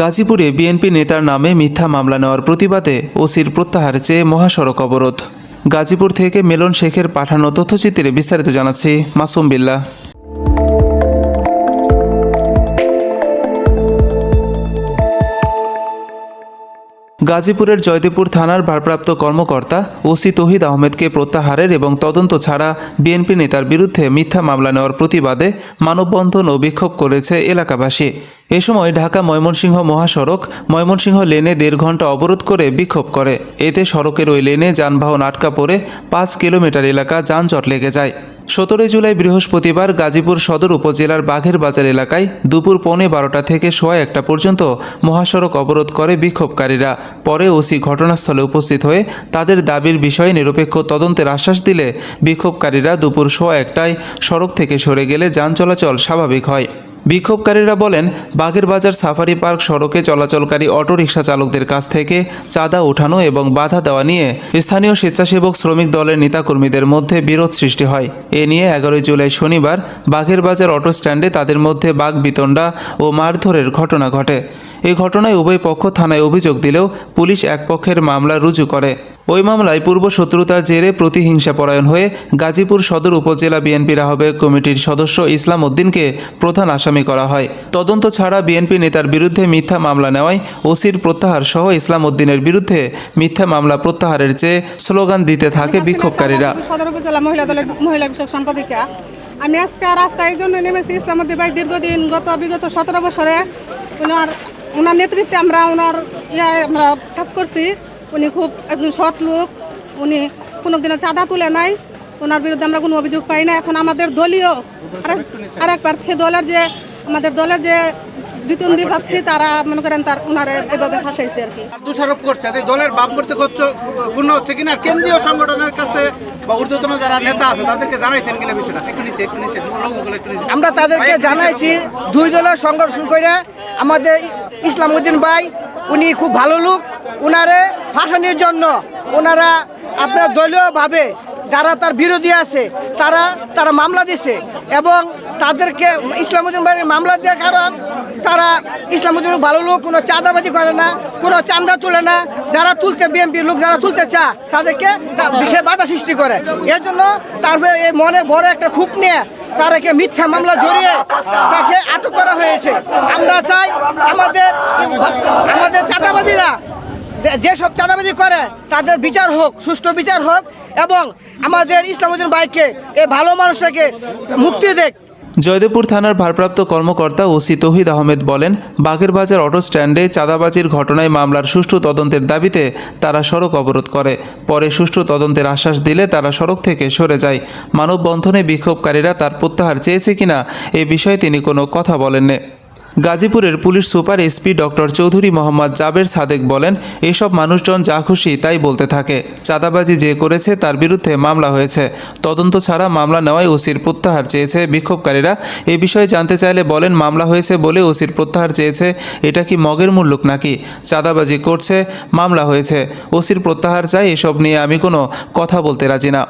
গাজীপুরে বিএনপি নেতার নামে মিথ্যা মামলা নেওয়ার প্রতিবাদে ওসির প্রত্যাহার চেয়ে মহাসড়ক অবরোধ। গাজীপুর থেকে মেলন শেখের পাঠানো তথ্যচিত্রে বিস্তারিত জানাচ্ছি মাসুম বিল্লাহ। গাজীপুরের জয়দেবপুর থানার ভারপ্রাপ্ত কর্মকর্তা ওসি তৌহিদ আহমেদকে প্রত্যাহারের এবং তদন্ত ছাড়া বিএনপি নেতার বিরুদ্ধে মিথ্যা মামলা নেওয়ার প্রতিবাদে মানববন্ধন ও বিক্ষোভ করেছে এলাকাবাসী। এ সময় ঢাকা ময়মনসিংহ মহাসড়ক ময়মনসিংহ লেনে 1.5 ঘন্টা অবরোধ করে বিক্ষোভ করে। এতে সড়কের ওই লেনে যানবাহন আটকা পড়ে 5 কিলোমিটার এলাকা যানজট লেগে যায়। 17 জুলাই বৃহস্পতিবার গাজীপুর সদর উপজেলার বাঘের বাজার এলাকায় দুপুর 12:15 থেকে 1:15 পর্যন্ত মহাসড়ক অবরোধ করে বিক্ষোভকারীরা। পরে ওসি ঘটনাস্থলে উপস্থিত হয়ে তাদের দাবির বিষয়ে নিরপেক্ষ তদন্তের আশ্বাস দিলে বিক্ষোভকারীরা দুপুর 1:15টায় সড়ক থেকে সরে গেলে যান চলাচল স্বাভাবিক হয়। বিক্ষোভকারীরা বলেন, বাঘের বাজার সাফারি পার্ক সড়কে চলাচলকারী অটোরিকশা চালকদের কাছ থেকে চাঁদা ওঠানো এবং বাধা দেওয়া নিয়ে স্থানীয় স্বেচ্ছাসেবক শ্রমিক দলের নেতাকর্মীদের মধ্যে বিরোধ সৃষ্টি হয়। এ নিয়ে 11 জুলাই শনিবার বাঘের বাজার অটো স্ট্যান্ডে তাদের মধ্যে বাকবিতণ্ডা ও মারধরের ঘটনা ঘটে। এই ঘটনায় উভয় পক্ষ থানায় অভিযোগ দিলেও পুলিশ এক পক্ষের মামলা রুজু করে। ওই মামলায় পূর্ব শত্রুতার জেরে প্রতিহিংসাপরায়ণ হয়ে গাজীপুর সদর উপজেলা বিএনপির আহ্বায়ক কমিটির সদস্য ইসলাম উদ্দিনকে প্রধান আসামি করা হয়। তদন্ত ছাড়া বিএনপি নেতার বিরুদ্ধে মিথ্যা মামলা নেওয়ায় ওসির প্রত্যাহার সহ ইসলাম উদ্দিনের বিরুদ্ধে মিথ্যা মামলা প্রত্যাহারের চেয়ে স্লোগান দিতে থাকে বিক্ষোভকারীরা। সদর উপজেলা মহিলা দলের মহিলা বিষয়ক সম্পাদিকা। আমি আজকে রাস্তায় এই জন্য নেমেছি, ইসলাম উদ্দিন ভাই দীর্ঘদিন বিগত 17 বছরে ওনার নেতৃত্বে আমরা আমরা কাজ করছি। উনি খুব একজন সৎ লোক, উনি কোনোদিনও চাঁদা তুলে নাই, ওনার বিরুদ্ধে আমরা কোনো অভিযোগ পাই না। এখন আমাদের দলীয় আরেক প্রার্থী আমাদের দলের যে দ্বিতীয় প্রার্থী তারা মনে করেন ওনারা এভাবে ফাঁসাইছে আর কি, দোষারোপ করছে। দলের ভাব করতে পূর্ণ হচ্ছে কিনা কেন্দ্রীয় সংগঠনের কাছে বা ঊর্ধ্বতন যারা নেতা আছে তাদেরকে জানাইছেন কিনা বিষয়টা? একটু নিচে আমরা তাদেরকে জানাইছি। 2 দলের সংগঠন করে আমাদের ইসলাম উদ্দিন ভাই উনি খুব ভালো লোক, ওনারে ফাঁসানোর জন্য ওনারা আপনার দলীয়ভাবে যারা তার বিরোধী আছে তারা মামলা দিছে এবং তাদেরকে ইসলাম উদ্দিন ভাইয়ের মামলা দেওয়ার কারণ তারা ইসলাম উদ্দিন ভালো লোক, কোনো চাঁদাবাজি করে না, কোনো চাঁদা তুলে না। যারা তুলতে বিএনপির লোক যারা তুলতে চায় তাদেরকে বিশেষ বাধা সৃষ্টি করে। এর জন্য তারপরে এই মনে বড় একটা খুব নিয়ে তারাকে মিথ্যা মামলা জড়িয়ে তাকে আটক করা হয়েছে। আমরা চাই আমাদের চাঁদাবাজিরা যেসব চাঁদাবাজি করে তাদের বিচার হোক, সুষ্ঠু বিচার হোক এবং আমাদের ইসলাম উদ্দিন ভাইকে এই ভালো মানুষটাকে মুক্তি দেখ। জয়দেবপুর থানার ভারপ্রাপ্ত কর্মকর্তা ওসি তৌহিদ আহমেদ বলেন, বাঘের বাজার অটো স্ট্যান্ডে চাঁদাবাজির ঘটনায় মামলার সুষ্ঠু তদন্তের দাবিতে তারা সড়ক অবরোধ করে। পরে সুষ্ঠু তদন্তের আশ্বাস দিলে তারা সড়ক থেকে সরে যায়। মানববন্ধনে বিক্ষোভকারীরা তার প্রত্যাহার চেয়েছে কিনা এ বিষয়ে তিনি কোনো কথা বলেননি। গাজীপুরের police super SP doctor Chowdhury Mohammad Jaber Sadek বলেন, এসব মানুষজন যা খুশি তাই বলতে থাকে। চাঁদাবাজি যে করেছে তার বিরুদ্ধে মামলা হয়েছে। তদন্ত ছাড়া মামলা নেওয়ায় ওসির প্রত্যাহার চেয়েছে বিক্ষোভকারীরা। এ বিষয়ে জানতে চাইলে বলেন, মামলা হয়েছে বলে ওসির প্রত্যাহার চেয়েছে, এটা কি মগের মুল্লুক নাকি? চাঁদাবাজি করছে, মামলা হয়েছে, ওসির প্রত্যাহার চাই, এসব নিয়ে আমি কোনো কথা বলতে রাজি না।